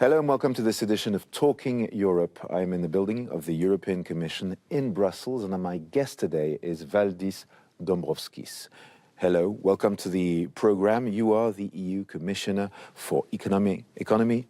Hello and welcome to this edition of Talking Europe. I'm in the building of the European Commission in Brussels, and my guest today is Valdis Dombrovskis. Hello, welcome to the program. You are the EU Commissioner for Economy,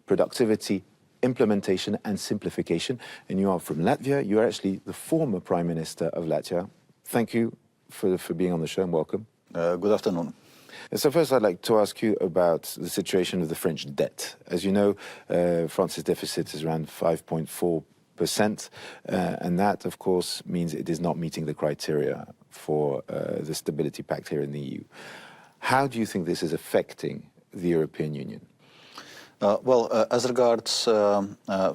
Productivity, Implementation and Simplification, and you are from Latvia. You are actually the former Prime Minister of Latvia. Thank you for being on the show and welcome. Good afternoon. So first, I'd like to ask you about the situation of the French debt. As you know, France's deficit is around 5.4%, and that, of course, means it is not meeting the criteria for the Stability Pact here in the EU. How do you think this is affecting the European Union? As regards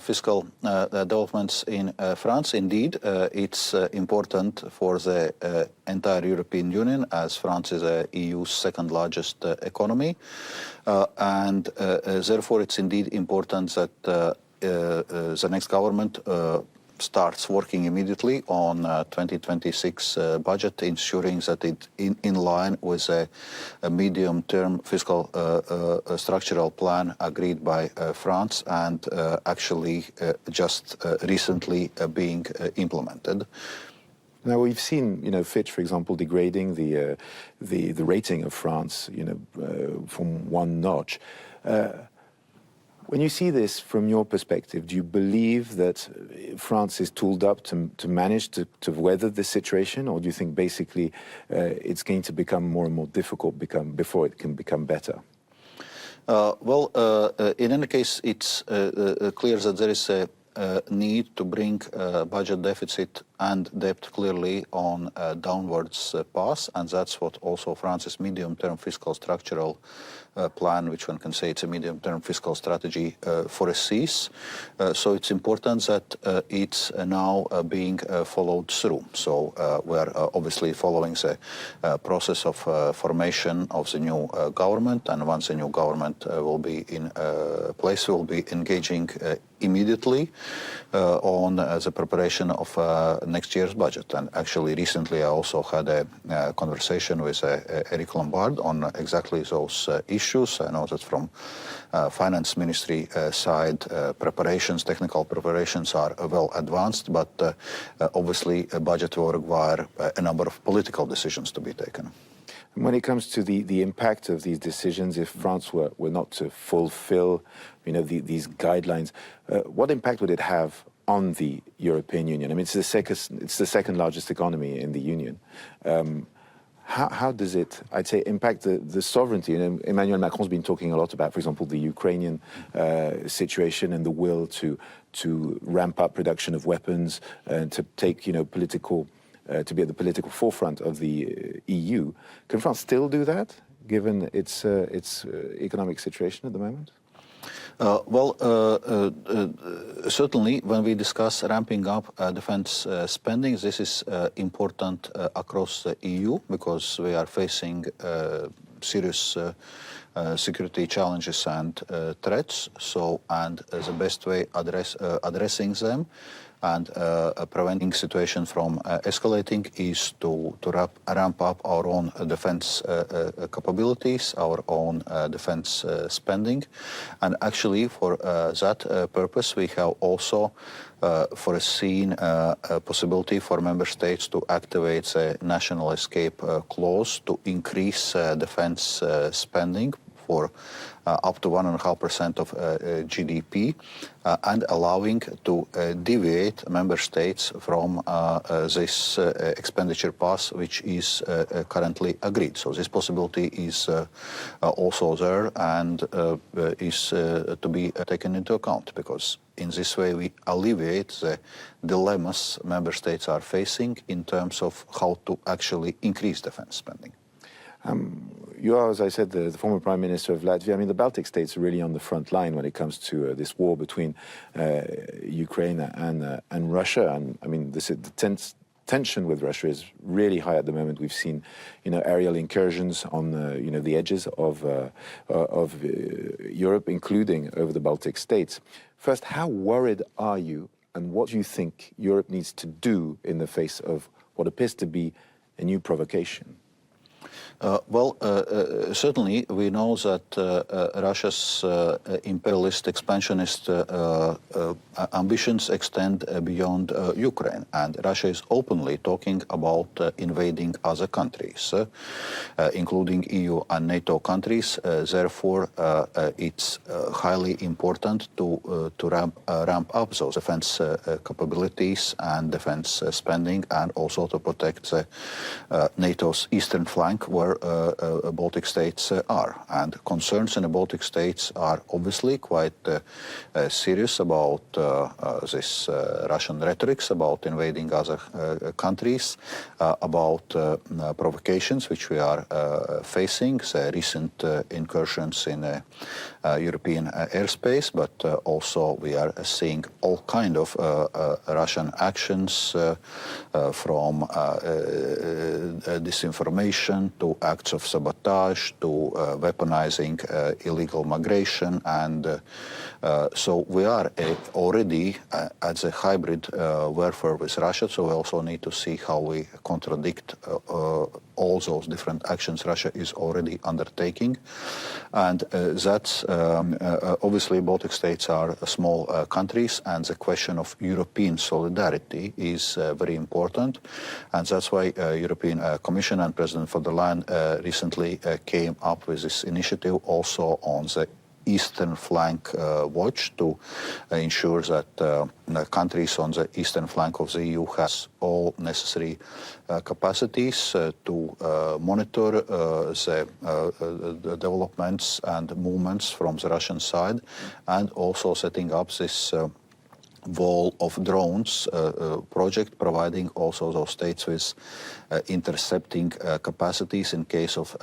fiscal developments in France, indeed, it's important for the entire European Union, as France is the EU's second largest economy. And therefore, it's indeed important that the next government starts working immediately on 2026 budget, ensuring that it in line with a medium-term fiscal structural plan agreed by France and actually just recently being implemented. Now we've seen, Fitch, for example, degrading the rating of France, from one notch. When you see this from your perspective, do you believe that France is tooled up to manage to weather this situation, or do you think basically it's going to become more and more difficult before it can become better? In any case, it's clear that there is a need to bring budget deficit and debt clearly on a downwards path, and that's what also France's medium-term fiscal structural plan, which one can say it's a medium-term fiscal strategy, foresees. So it's important that it's now being followed through. So we're obviously following the process of formation of the new government, and once the new government will be in place, we'll be engaging immediately on the preparation of next year's budget. And actually, recently I also had a conversation with Eric Lombard on exactly those issues. I know that from finance ministry side, technical preparations are well advanced, but obviously a budget will require a number of political decisions to be taken. When it comes to the impact of these decisions, if France were not to fulfill, these guidelines, what impact would it have on the European Union? I mean, it's the second largest economy in the Union. How does it, I'd say, impact the sovereignty? Emmanuel Macron's been talking a lot about, for example, the Ukrainian situation and the will to ramp up production of weapons and to take, to be at the political forefront of the EU. Can France still do that, given its economic situation at the moment? Certainly, when we discuss ramping up defense spending, this is important across the EU because we are facing serious security challenges and threats. And the best way addressing them and preventing situation from escalating is to ramp up our own defense capabilities, our own defense spending. And actually for that purpose, we have also foreseen a possibility for member states to activate the national escape clause to increase defense spending for up to 1.5% of GDP, and allowing to deviate member states from this expenditure path, which is currently agreed. So this possibility is also there and is to be taken into account, because in this way we alleviate the dilemmas member states are facing in terms of how to actually increase defense spending. You are, as I said, the former Prime Minister of Latvia. I mean, the Baltic states are really on the front line when it comes to this war between Ukraine and Russia. And I mean, the tension with Russia is really high at the moment. We've seen, aerial incursions on the edges of Europe, including over the Baltic states. First, how worried are you, and what do you think Europe needs to do in the face of what appears to be a new provocation? Certainly we know that Russia's imperialist, expansionist ambitions extend beyond Ukraine, and Russia is openly talking about invading other countries, including EU and NATO countries. Therefore, it's highly important to ramp up those defense capabilities and defense spending, and also to protect NATO's eastern flank, where Baltic states are. And concerns in the Baltic states are obviously quite serious about this Russian rhetoric about invading other countries, about provocations which we are facing, the recent incursions in European airspace, but also we are seeing all kind of Russian actions from disinformation to acts of sabotage to weaponizing illegal migration, and so we are already at the hybrid warfare with Russia, so we also need to see how we contradict all those different actions Russia is already undertaking. And that's obviously Baltic states are small countries, and the question of European solidarity is very important, and that's why European Commission and President von der Leyen recently came up with this initiative also on the eastern flank watch to ensure that countries on the eastern flank of the EU has all necessary capacities to monitor the developments and movements from the Russian side, and also setting up this wall of drones project, providing also those states with intercepting capacities in case of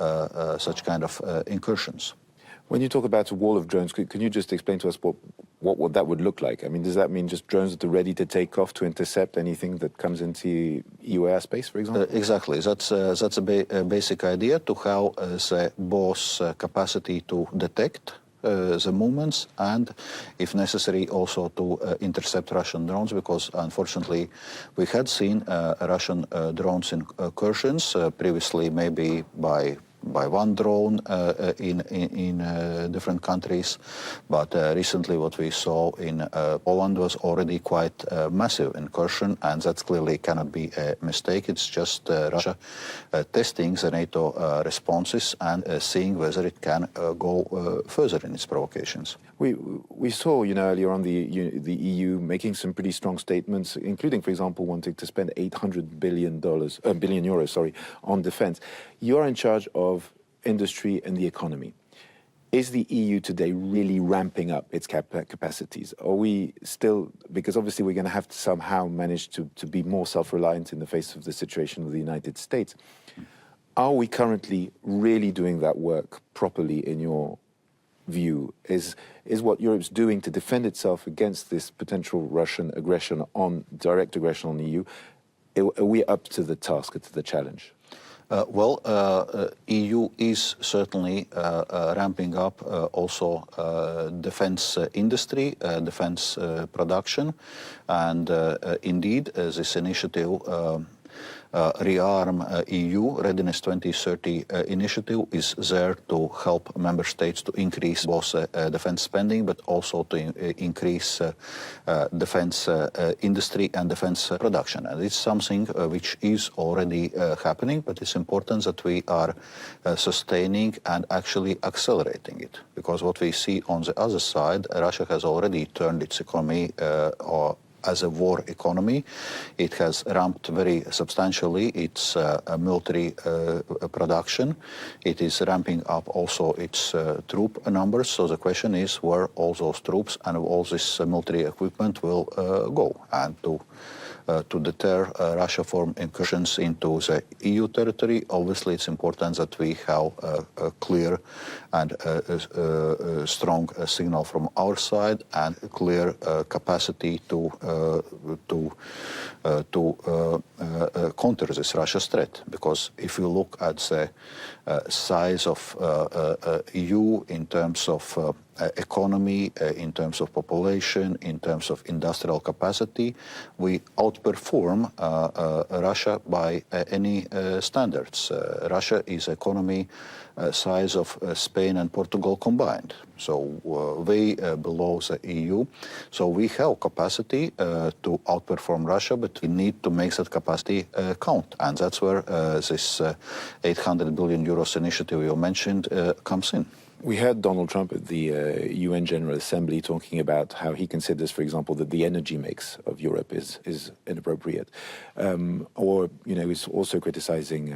such kind of incursions. When you talk about a wall of drones, can you just explain to us what that would look like? I mean, does that mean just drones that are ready to take off to intercept anything that comes into EU airspace, for example? Exactly. That's a basic idea, to have the both capacity to detect the movements and, if necessary, also to intercept Russian drones, because unfortunately we had seen Russian drones incursions previously, maybe by one drone in different countries, but recently what we saw in Poland was already quite a massive incursion, and that clearly cannot be a mistake. It's just Russia testing the NATO responses and seeing whether it can go further in its provocations. We saw, earlier on the EU making some pretty strong statements, including, for example, wanting to spend $800 billion on defense. You're in charge of industry and the economy. Is the EU today really ramping up its capacities? Are we still, because obviously we're going to have to somehow manage to be more self-reliant in the face of the situation of the United States. Are we currently really doing that work properly, in your view? Is what Europe's doing to defend itself against this potential Russian aggression, direct aggression on the EU, are we up to the task, to the challenge? EU is certainly ramping up also defense industry, defense production, and indeed this initiative Rearm EU, Readiness 2030 initiative, is there to help member states to increase both defense spending, but also to increase defense industry and defense production. And it's something which is already happening, but it's important that we are sustaining and actually accelerating it. Because what we see on the other side, Russia has already turned its economy as a war economy. It has ramped very substantially its military production. It is ramping up also its troop numbers. So the question is where all those troops and all this military equipment will go, and to deter Russia from incursions into the EU territory. Obviously, it's important that we have a clear and strong signal from our side, and a clear capacity to counter this Russia's threat. Because if you look at the size of EU in terms of economy, in terms of population, in terms of industrial capacity, we outperform Russia by any standards. Russia is economy size of Spain and Portugal combined, so way below the EU. So we have capacity to outperform Russia, but we need to make that capacity count, and that's where this 800 billion euros initiative you mentioned comes in. We heard Donald Trump at the UN General Assembly talking about how he considers, for example, that the energy mix of Europe is inappropriate. Or, he's also criticizing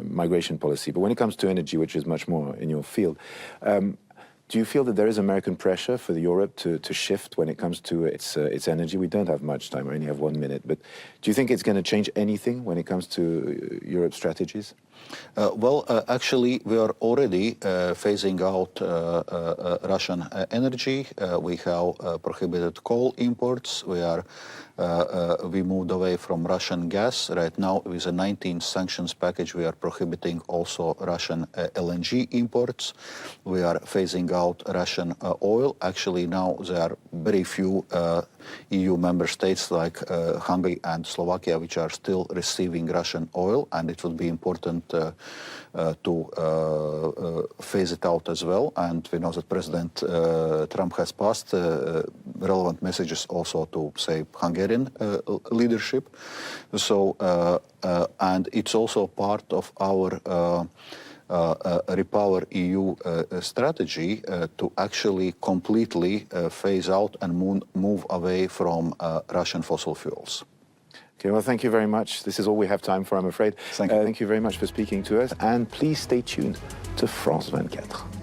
migration policy. But when it comes to energy, which is much more in your field, do you feel that there is American pressure for Europe to shift when it comes to its energy? We don't have much time, I only have 1 minute. But do you think it's going to change anything when it comes to Europe's strategies? Actually, we are already phasing out Russian energy. We have prohibited coal imports. We moved away from Russian gas. Right now, with the 19th sanctions package, we are prohibiting also Russian LNG imports. We are phasing out Russian oil. Actually, now there are very few EU member states like Hungary and Slovakia which are still receiving Russian oil, and it would be important to phase it out as well. And we know that President Trump has passed relevant messages also to, say, Hungarian leadership. So, and it's also part of our Repower EU strategy to actually completely phase out and move away from Russian fossil fuels. Okay, well, thank you very much. This is all we have time for, I'm afraid. Thank you. Thank you very much for speaking to us, and please stay tuned to France 24.